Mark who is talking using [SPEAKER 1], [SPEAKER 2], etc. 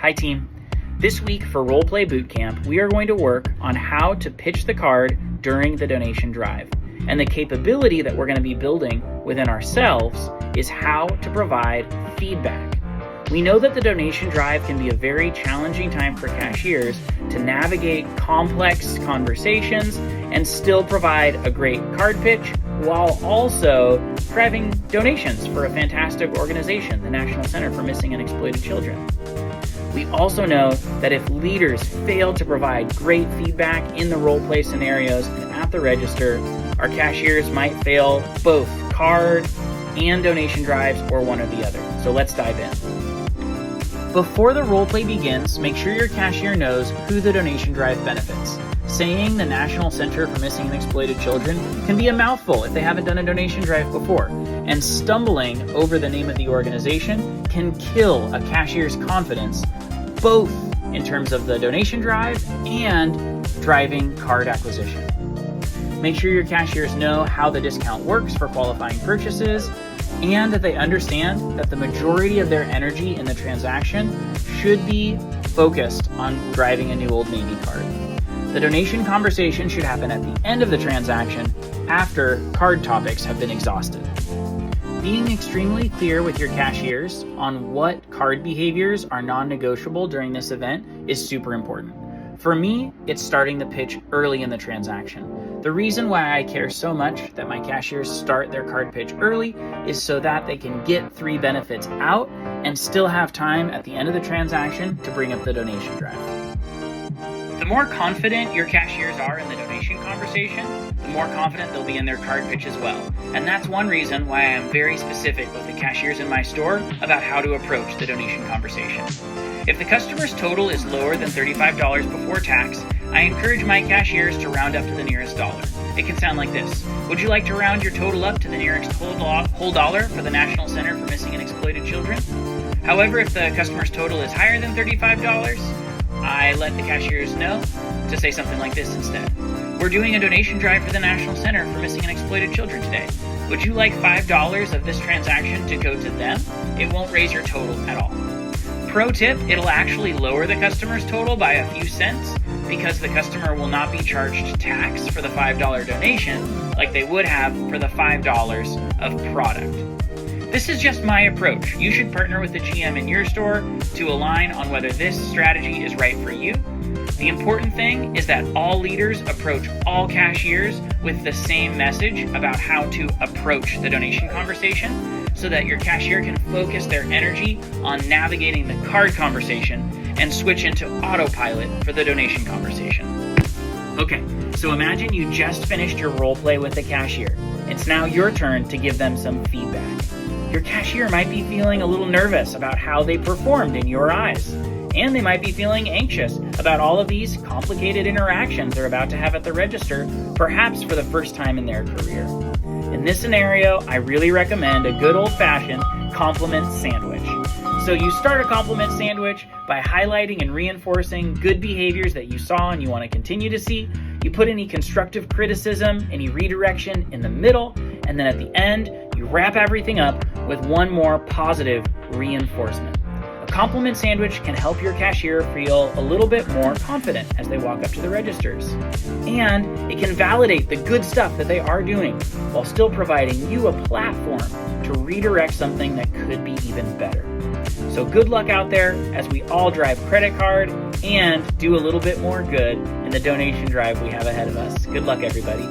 [SPEAKER 1] Hi team. This week for Roleplay Bootcamp, we are going to work on how to pitch the card during the donation drive. And the capability that we're going to be building within ourselves is how to provide feedback. We know that the donation drive can be a very challenging time for cashiers to navigate complex conversations and still provide a great card pitch while also driving donations for a fantastic organization, the National Center for Missing and Exploited Children. We also know that if leaders fail to provide great feedback in the role play scenarios and at the register, our cashiers might fail both card and donation drives or one or the other. So let's dive in. Before the role play begins, make sure your cashier knows who the donation drive benefits. Saying the National Center for Missing and Exploited Children can be a mouthful if they haven't done a donation drive before, and stumbling over the name of the organization can kill a cashier's confidence, both in terms of the donation drive and driving card acquisition. Make sure your cashiers know how the discount works for qualifying purchases and that they understand that the majority of their energy in the transaction should be focused on driving a new Old Navy card. The donation conversation should happen at the end of the transaction after card topics have been exhausted. Being extremely clear with your cashiers on what card behaviors are non-negotiable during this event is super important. For me, it's starting the pitch early in the transaction. The reason why I care so much that my cashiers start their card pitch early is so that they can get 3 benefits out and still have time at the end of the transaction to bring up the donation drive. The more confident your cashiers are in the donation conversation, the more confident they'll be in their card pitch as well. And that's one reason why I am very specific with the cashiers in my store about how to approach the donation conversation. If the customer's total is lower than $35 before tax, I encourage my cashiers to round up to the nearest dollar. It can sound like this. Would you like to round your total up to the nearest whole dollar for the National Center for Missing and Exploited Children? However, if the customer's total is higher than $35, I let the cashiers know to say something like this instead. We're doing a donation drive for the National Center for Missing and Exploited Children today. Would you like $5 of this transaction to go to them? It won't raise your total at all. Pro tip, it'll actually lower the customer's total by a few cents because the customer will not be charged tax for the $5 donation like they would have for the $5 of product. This is just my approach. You should partner with the GM in your store to align on whether this strategy is right for you. The important thing is that all leaders approach all cashiers with the same message about how to approach the donation conversation so that your cashier can focus their energy on navigating the card conversation and switch into autopilot for the donation conversation. Okay, so imagine you just finished your role play with the cashier. It's now your turn to give them some feedback. Your cashier might be feeling a little nervous about how they performed in your eyes, and they might be feeling anxious about all of these complicated interactions they're about to have at the register, perhaps for the first time in their career. In this scenario, I really recommend a good old-fashioned compliment sandwich. So you start a compliment sandwich by highlighting and reinforcing good behaviors that you saw and you want to continue to see. You put any constructive criticism, any redirection in the middle, and then at the end, you wrap everything up with one more positive reinforcement. A compliment sandwich can help your cashier feel a little bit more confident as they walk up to the registers. And it can validate the good stuff that they are doing while still providing you a platform to redirect something that could be even better. So good luck out there as we all drive credit card and do a little bit more good in the donation drive we have ahead of us. Good luck, everybody.